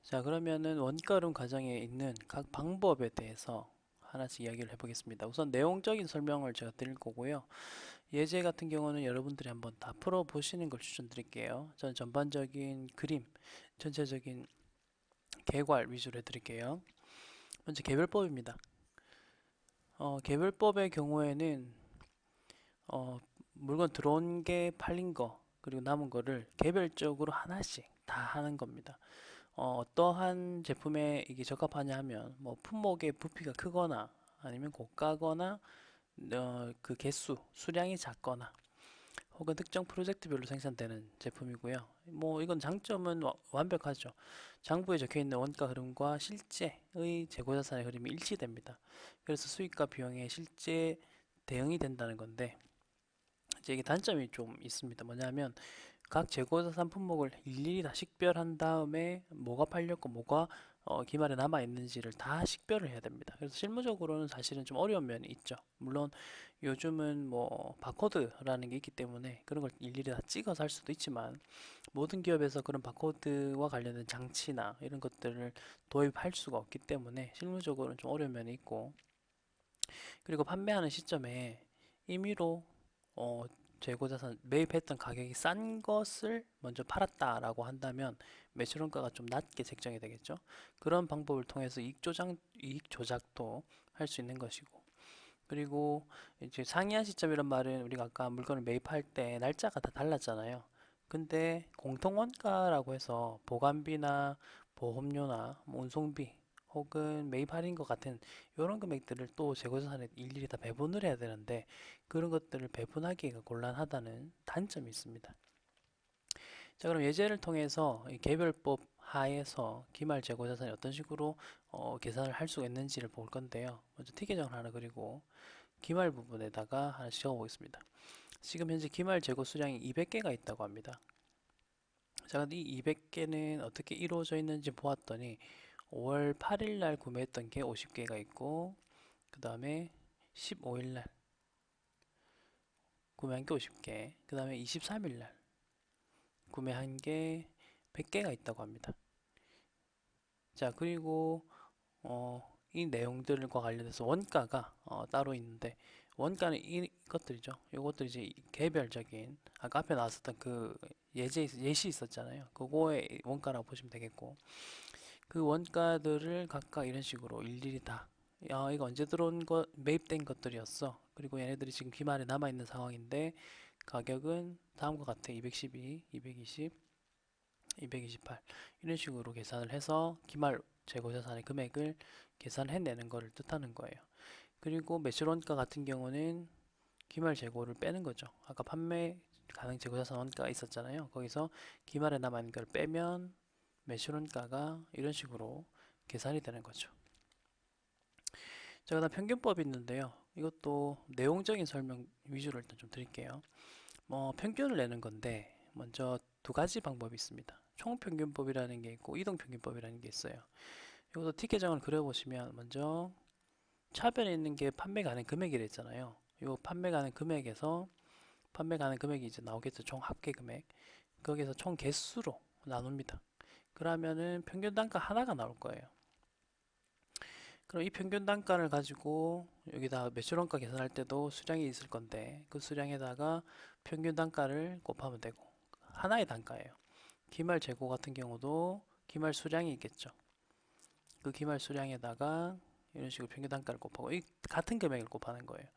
자, 그러면은 원가름 과정에 있는 각 방법에 대해서 하나씩 이야기를 해보겠습니다. 우선 내용적인 설명을 제가 드릴 거고요. 예제 같은 경우는 여러분들이 한번 다 풀어보시는 걸 추천드릴게요. 저는 전반적인 그림, 전체적인 개괄 위주로 해드릴게요. 먼저 개별법입니다. 개별법의 경우에는 물건 들어온 게 팔린 거, 그리고 남은 거를 개별적으로 하나씩 다 하는 겁니다. 어떠한 제품에 이게 적합하냐 하면 뭐 품목의 부피가 크거나 아니면 고가거나 그 개수, 수량이 작거나 혹은 특정 프로젝트별로 생산되는 제품이고요. 뭐 이건 장점은 완벽하죠. 장부에 적혀 있는 원가 흐름과 실제의 재고자산의 흐름이 일치됩니다. 그래서 수익과 비용의 실제 대응이 된다는 건데 이제 이게 단점이 좀 있습니다. 뭐냐면 각 재고자산 품목을 일일이 다 식별한 다음에 뭐가 팔렸고 뭐가 기말에 남아 있는지를 다 식별을 해야 됩니다. 그래서 실무적으로는 사실은 좀 어려운 면이 있죠. 물론 요즘은 뭐 바코드라는 게 있기 때문에 그런 걸 일일이 다 찍어서 할 수도 있지만 모든 기업에서 그런 바코드와 관련된 장치나 이런 것들을 도입할 수가 없기 때문에 실무적으로는 좀 어려운 면이 있고, 그리고 판매하는 시점에 임의로 어, 재고자산 매입했던 가격이 싼 것을 먼저 팔았다라고 한다면 매출원가가 좀 낮게 책정이 되겠죠. 그런 방법을 통해서 이익 조작도 할 수 있는 것이고, 그리고 이제 상이한 시점이란 말은 우리가 아까 물건을 매입할 때 날짜가 다 달랐잖아요. 근데 공통원가라고 해서 보관비나 보험료나 뭐 운송비 혹은 매입 할인 것 같은 이런 금액들을 또 재고자산에 일일이 다 배분을 해야 되는데 그런 것들을 배분하기가 곤란하다는 단점이 있습니다. 자, 그럼 예제를 통해서 이 개별법 하에서 기말 재고자산이 어떤 식으로 계산을 할 수가 있는지를 볼 건데요. 먼저 티계정을 하나 그리고 기말 부분에다가 하나씩 적어보겠습니다. 지금 현재 기말 재고 수량이 200개가 있다고 합니다. 자, 근데 이 200개는 어떻게 이루어져 있는지 보았더니 5월 8일 날 구매했던 게 50개가 있고, 그 다음에 15일 날 구매한 게 50개, 그 다음에 23일 날 구매한 게 100개가 있다고 합니다. 자, 그리고 이 내용들과 관련해서 원가가 따로 있는데, 원가는 이것들이죠. 이것들이 이제 개별적인 아까 앞에 나왔었던 그 예시 있었잖아요. 그거의 원가라고 보시면 되겠고, 그 원가들을 각각 이런 식으로 일일이 다 이거 언제 들어온 것 매입된 것들이었어. 그리고 얘네들이 지금 기말에 남아 있는 상황인데 가격은 다음과 같아. 212, 220, 228 이런 식으로 계산을 해서 기말 재고자산의 금액을 계산해내는 것을 뜻하는 거예요. 그리고 매출원가 같은 경우는 기말 재고를 빼는 거죠. 아까 판매 가능 재고자산 원가가 있었잖아요. 거기서 기말에 남아있는 걸 빼면 매출원가가 이런 식으로 계산이 되는 거죠. 자, 그다음 평균법이 있는데요. 이것도 내용적인 설명 위주로 일단 좀 드릴게요. 평균을 내는 건데 먼저 두 가지 방법이 있습니다. 총평균법이라는 게 있고 이동평균법이라는 게 있어요. 이것도 티 계정을 그려보시면 먼저 차변에 있는 게 판매 가능 금액이라 했잖아요. 이 판매 가능 금액에서 판매 가능 금액이 이제 나오겠죠. 총 합계 금액. 거기서 총 개수로 나눕니다. 그러면은 평균 단가 하나가 나올 거예요. 그럼 이 평균 단가를 가지고 여기다 매출원가 계산할 때도 수량이 있을 건데 그 수량에다가 평균 단가를 곱하면 되고, 하나의 단가예요. 기말 재고 같은 경우도 기말 수량이 있겠죠. 그 기말 수량에다가 이런 식으로 평균 단가를 곱하고 이 같은 금액을 곱하는 거예요.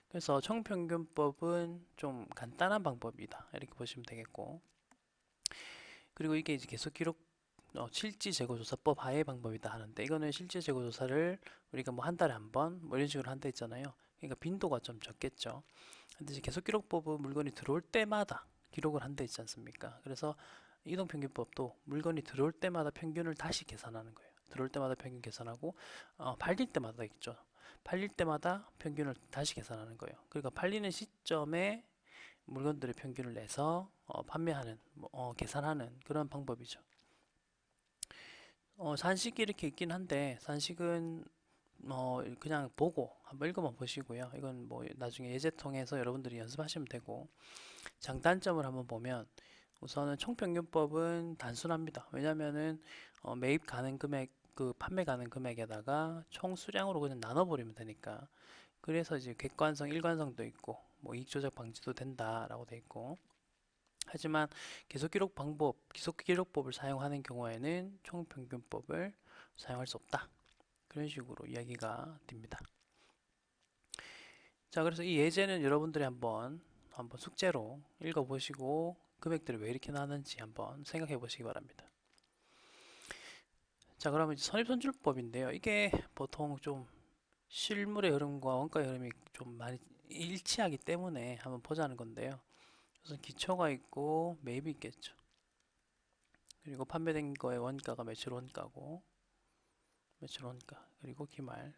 그래서 총평균법은 좀 간단한 방법이다 이렇게 보시면 되겠고, 그리고 이게 이제 계속 기록 실지 재고조사법 하의 방법이다 하는데, 이거는 실제 재고조사를 우리가 뭐 한 달에 한 번 뭐 이런 식으로 한다 했잖아요. 그러니까 빈도가 좀 적겠죠. 근데 이제 계속 기록법은 물건이 들어올 때마다 기록을 한다 했지 않습니까? 그래서 이동평균법도 물건이 들어올 때마다 평균을 다시 계산하는 거예요. 들어올 때마다 평균 계산하고 팔릴 때마다 있죠. 팔릴 때마다 평균을 다시 계산하는 거예요. 그러니까 팔리는 시점에 물건들의 평균을 내서 판매하는 계산하는 그런 방법이죠. 산식이 이렇게 있긴 한데 산식은 그냥 보고 한번 읽어만 보시고요. 이건 뭐 나중에 예제 통해서 여러분들이 연습하시면 되고, 장단점을 한번 보면 우선은 총평균법은 단순합니다. 왜냐면은 매입 가능 금액, 그 판매 가능 금액에다가 총 수량으로 그냥 나눠버리면 되니까. 그래서 이제 객관성, 일관성도 있고 뭐 이익 조작 방지도 된다라고 돼 있고. 하지만 계속 기록법을 사용하는 경우에는 총평균법을 사용할 수 없다. 그런 식으로 이야기가 됩니다. 자, 그래서 이 예제는 여러분들이 한번 숙제로 읽어보시고 금액들이 왜 이렇게 나는지 한번 생각해 보시기 바랍니다. 자, 그러면 이제 선입선출법인데요. 이게 보통 좀 실물의 흐름과 원가의 흐름이 좀 많이 일치하기 때문에 한번 보자는 건데요. 우선 기초가 있고 매입이 있겠죠. 그리고 판매된 거의 원가가 매출 원가고 매출 원가 그리고 기말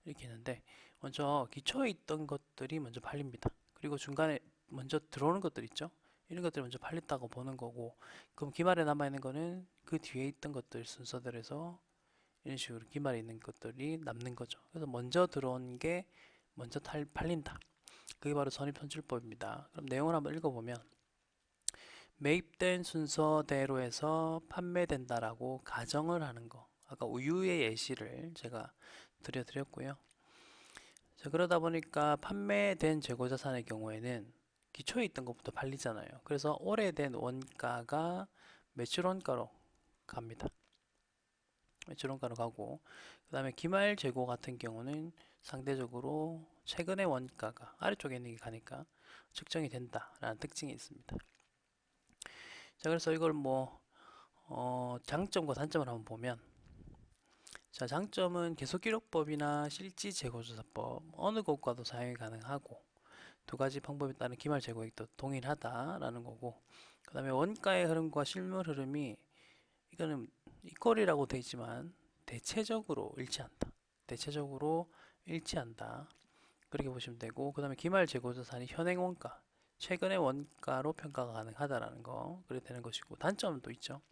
이렇게 있는데 먼저 기초에 있던 것들이 먼저 팔립니다. 그리고 중간에 먼저 들어오는 것들 있죠. 이런 것들이 먼저 팔렸다고 보는 거고 그럼 기말에 남아있는 거는 그 뒤에 있던 것들 순서대로해서 이런 식으로 기말에 있는 것들이 남는 거죠. 그래서 먼저 들어온 게 먼저 팔린다. 그게 바로 선입선출법입니다. 그럼 내용을 한번 읽어보면 매입된 순서대로 해서 판매된다라고 가정을 하는 거. 아까 우유의 예시를 제가 드렸고요. 자, 그러다 보니까 판매된 재고자산의 경우에는 기초에 있던 것부터 팔리잖아요. 그래서 오래된 원가가 매출 원가로 갑니다. 매출 원가로 가고 그 다음에 기말 재고 같은 경우는 상대적으로 최근의 원가가 아래쪽에 있는 게 가니까 측정이 된다라는 특징이 있습니다. 자, 그래서 이걸 뭐 장점과 단점을 한번 보면 자, 장점은 계속기록법이나 실지재고조사법 어느 것과도 사용이 가능하고 두 가지 방법에 따른 기말 재고액도 동일하다라는 거고 그 다음에 원가의 흐름과 실물 흐름이 이거는 이퀄이라고 되어 있지만 대체적으로 일치한다. 대체적으로 일치한다. 그렇게 보시면 되고 그 다음에 기말 재고자산이 현행 원가 최근의 원가로 평가가 가능하다라는 거 그렇게 되는 것이고 단점도 있죠.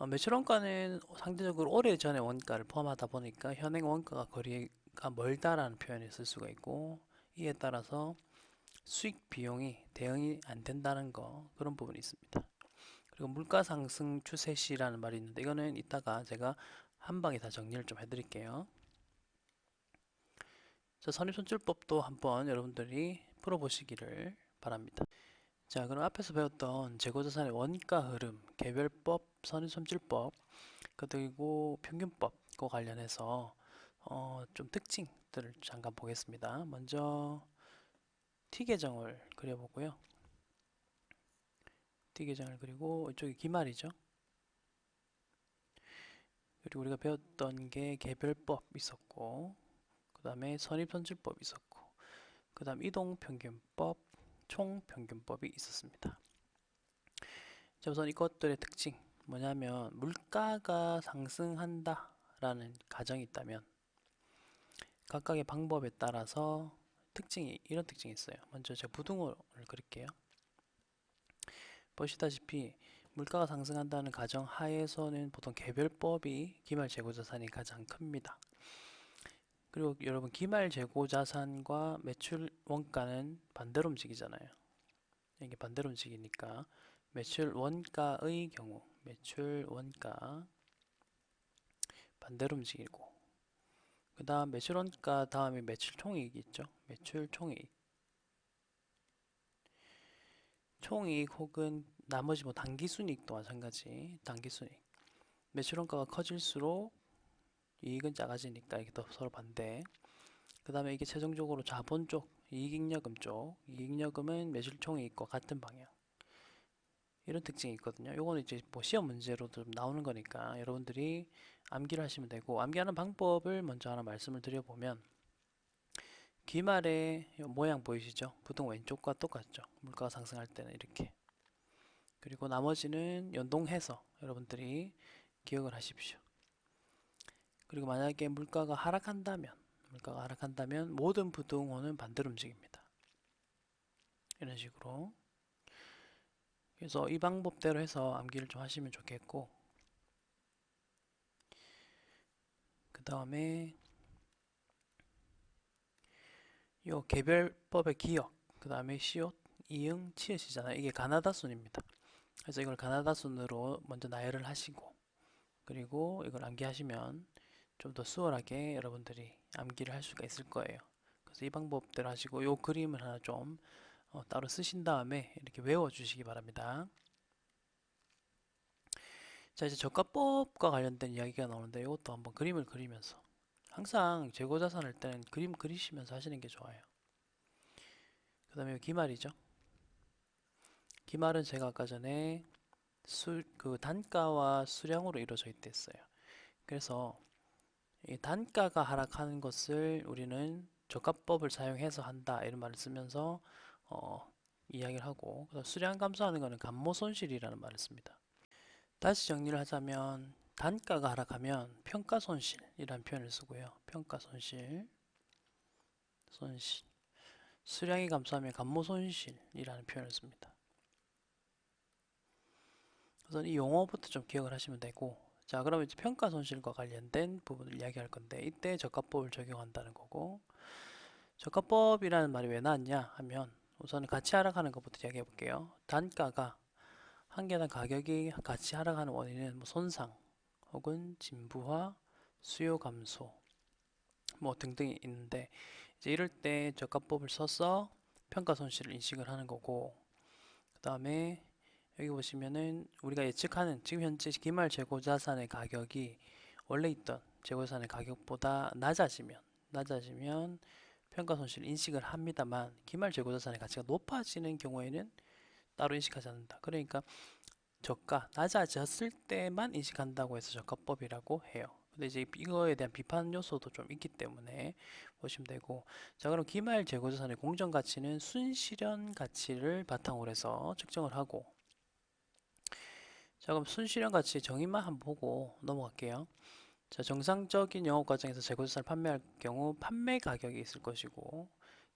매출 원가는 상대적으로 오래전의 원가를 포함하다 보니까 현행 원가가 거리가 멀다라는 표현을 쓸 수가 있고 이에 따라서 수익 비용이 대응이 안 된다는 거 그런 부분이 있습니다. 그리고 물가 상승 추세 시라는 말이 있는데 이거는 이따가 제가 한 방에 다 정리를 좀 해드릴게요. 자, 선입선출법도 한번 여러분들이 풀어보시기를 바랍니다. 자, 그럼 앞에서 배웠던 재고자산의 원가 흐름, 개별법, 선입선출법, 그리고 평균법과 관련해서 좀 특징들을 잠깐 보겠습니다. 먼저 T 계정을 그려보고요. T 계정을 그리고 이쪽이 기말이죠. 그리고 우리가 배웠던 게 개별법 있었고, 그 다음에 선입선출법 있었고, 그 다음 이동평균법, 총평균법이 있었습니다. 자, 우선 이것들의 특징 뭐냐면 물가가 상승한다 라는 가정이 있다면 각각의 방법에 따라서 이런 특징이 있어요. 먼저 제가 부등호를 그릴게요. 보시다시피 물가가 상승한다는 가정 하에서는 보통 개별법이 기말 재고자산이 가장 큽니다. 그리고 여러분 기말 재고자산과 매출 원가는 반대로 움직이잖아요. 이게 반대로 움직이니까 매출 원가의 경우 매출 원가 반대로 움직이고 그 다음 매출 원가 다음에 매출 총이익이 있죠. 매출 총이익 총이익 혹은 나머지 뭐 당기순이익도 마찬가지 당기순이익 매출 원가가 커질수록 이익은 작아지니까 이게 더 서로 반대 그 다음에 이게 최종적으로 자본 쪽 이익잉여금 쪽 이익잉여금은 매출 총이익과 같은 방향 이런 특징이 있거든요. 요거는 이제 뭐 시험 문제로도 나오는 거니까 여러분들이 암기를 하시면 되고 암기하는 방법을 먼저 하나 말씀을 드려보면 기말의 모양 보이시죠? 부등 왼쪽과 똑같죠? 물가가 상승할 때는 이렇게 그리고 나머지는 연동해서 여러분들이 기억을 하십시오. 그리고 만약에 물가가 하락한다면 모든 부등호는 반대로 움직입니다. 이런 식으로 그래서 이 방법대로 해서 암기를 좀 하시면 좋겠고 그 다음에 요 개별법의 기억 그 다음에 시옷 이응, 치읓이잖아요. 이게 가나다 순입니다. 그래서 이걸 가나다 순으로 먼저 나열을 하시고, 그리고 이걸 암기하시면 좀 더 수월하게 여러분들이 암기를 할 수가 있을 거예요. 그래서 이 방법대로 하시고, 요 그림을 하나 좀 따로 쓰신 다음에 이렇게 외워주시기 바랍니다. 자, 이제 저가법과 관련된 이야기가 나오는데 이것도 한번 그림을 그리면서, 항상 재고자산 할 때는 그림 그리시면서 하시는 게 좋아요. 그 다음에 기말이죠. 기말은 제가 아까 전에 그 단가와 수량으로 이루어져 있다 했어요. 그래서 이 단가가 하락하는 것을 우리는 저가법을 사용해서 한다 이런 말을 쓰면서 이야기를 하고, 그다음 수량 감소하는 것은 감모 손실이라는 말을 씁니다. 다시 정리를 하자면 단가가 하락하면 평가 손실이라는 표현을 쓰고요. 평가 손실, 수량이 감소하면 감모 손실이라는 표현을 씁니다. 그래서 이 용어부터 좀 기억을 하시면 되고, 자, 그러면 이제 평가 손실과 관련된 부분을 이야기할 건데, 이때 저가법을 적용한다는 거고, 저가법이라는 말이 왜 나왔냐 하면, 우선 같이 하락하는 것부터 이야기해 볼게요. 단가가 한 개당 가격이 같이 하락하는 원인은 뭐 손상 혹은 진부화, 수요 감소 뭐 등등이 있는데, 이제 이럴 때 저가법을 써서 평가 손실을 인식을 하는 거고, 그 다음에 여기 보시면은 우리가 예측하는 지금 현재 기말 재고 자산의 가격이 원래 있던 재고 자산의 가격보다 낮아지면 평가 손실 인식을 합니다만, 기말 재고 자산의 가치가 높아지는 경우에는 따로 인식하지 않는다. 그러니까 저가 낮아졌을 때만 인식한다고 해서 저가법이라고 해요. 근데 이제 이거에 대한 비판 요소도 좀 있기 때문에 보시면 되고, 자, 그럼 기말 재고 자산의 공정 가치는 순실현 가치를 바탕으로 해서 측정을 하고, 자, 그럼 순실현 가치 정의만 한번 보고 넘어갈게요. 자, 정상적인 영업 과정에서 재고자산을 판매할 경우 판매 가격이 있을 것이고,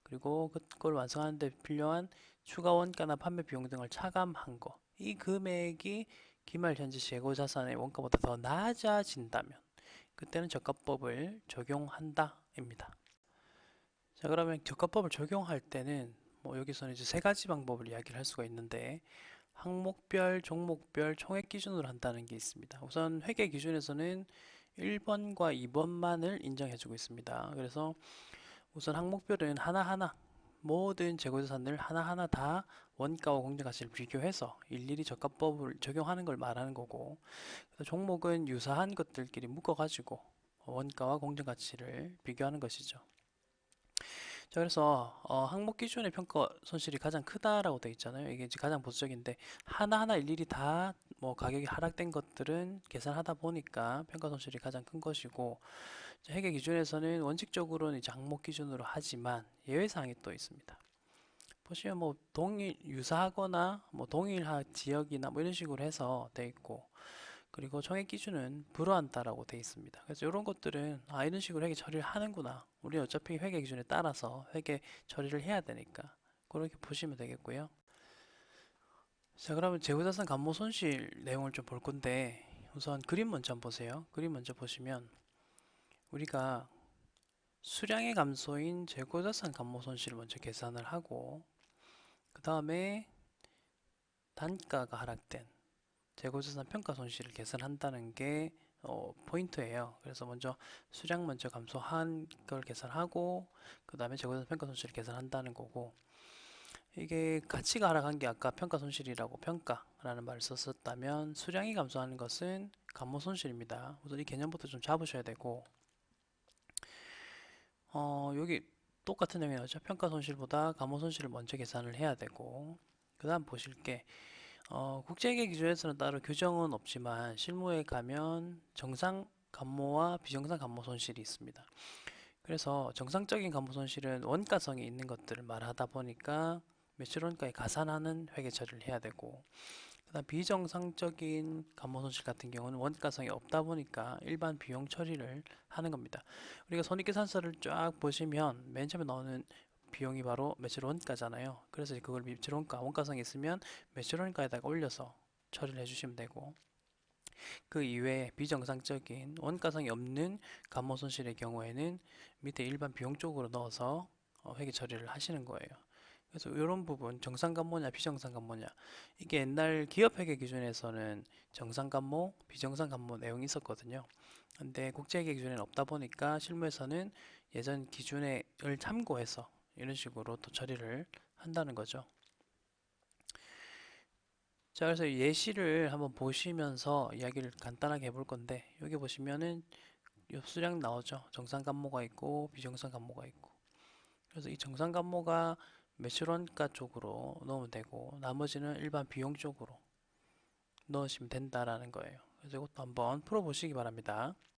그리고 그걸 완성하는 데 필요한 추가 원가나 판매 비용 등을 차감한 거, 이 금액이 기말 현재 재고자산의 원가보다 더 낮아진다면 그때는 저가법을 적용한다입니다. 자, 그러면 저가법을 적용할 때는 뭐 여기서는 이제 세 가지 방법을 이야기를 할 수가 있는데, 항목별, 종목별, 총액 기준으로 한다는 게 있습니다. 우선 회계 기준에서는 1번과 2번만을 인정해주고 있습니다. 그래서 우선 항목별은 하나하나 모든 재고자산을 하나하나 다 원가와 공정가치를 비교해서 일일이 저가법을 적용하는 걸 말하는 거고, 종목은 유사한 것들끼리 묶어가지고 원가와 공정가치를 비교하는 것이죠. 자, 그래서 항목 기준의 평가 손실이 가장 크다라고 되어 있잖아요. 이게 이제 가장 보수적인데, 하나하나 일일이 다 뭐 가격이 하락된 것들은 계산하다 보니까 평가 손실이 가장 큰 것이고, 회계 기준에서는 원칙적으로는 이제 항목 기준으로 하지만 예외 사항이 또 있습니다. 보시면 뭐 동일 유사하거나 뭐 동일한 지역이나 뭐 이런 식으로 해서 돼 있고, 그리고 총액 기준은 불허한다라고 돼 있습니다. 그래서 이런 것들은 이런 식으로 회계 처리를 하는구나. 우리 어차피 회계 기준에 따라서 회계 처리를 해야 되니까 그렇게 보시면 되겠고요. 자, 그러면 재고자산 감모 손실 내용을 좀 볼 건데, 우선 그림 먼저 한번 보세요. 그림 먼저 보시면 우리가 수량의 감소인 재고자산 감모 손실을 먼저 계산을 하고, 그 다음에 단가가 하락된 재고자산 평가 손실을 계산한다는 게 포인트예요. 그래서 먼저 수량 먼저 감소한 걸 계산하고, 그 다음에 재고자산 평가 손실을 계산한다는 거고, 이게 가치가 하락한 게 아까 평가 손실이라고 평가라는 말을 썼었다면, 수량이 감소하는 것은 감모 손실입니다. 우선 이 개념부터 좀 잡으셔야 되고, 여기 똑같은 내용이 나오죠. 평가 손실보다 감모 손실을 먼저 계산을 해야 되고, 그 다음 보실 게 국제회계 기준에서는 따로 규정은 없지만 실무에 가면 정상 감모와 비정상 감모 손실이 있습니다. 그래서 정상적인 감모 손실은 원가성이 있는 것들을 말하다 보니까 매출 원가에 가산하는 회계 처리를 해야 되고, 그다음 비정상적인 감모 손실 같은 경우는 원가성이 없다 보니까 일반 비용 처리를 하는 겁니다. 우리가 손익계산서를 쫙 보시면 맨 처음에 나오는 비용이 바로 매출 원가잖아요. 그래서 그걸 매출 원가, 원가성이 있으면 매출 원가에다가 올려서 처리를 해주시면 되고, 그 이외에 비정상적인 원가성이 없는 감모 손실의 경우에는 밑에 일반 비용 쪽으로 넣어서 회계 처리를 하시는 거예요. 그래서 이런 부분 정상간모냐 비정상간모냐 이게 옛날 기업회계 기준에서는 정상간모, 비정상간모 내용이 있었거든요. 근데 국제회계 기준에는 없다 보니까 실무에서는 예전 기준을 참고해서 이런 식으로 또 처리를 한다는 거죠. 자, 그래서 예시를 한번 보시면서 이야기를 간단하게 해볼 건데 여기 보시면은 수량 나오죠. 정상 간모가 있고 비정상 간모가 있고. 그래서 이 정상 간모가 매출원가 쪽으로 넣으면 되고 나머지는 일반 비용 쪽으로 넣으시면 된다라는 거예요. 그래서 이것도 한번 풀어보시기 바랍니다.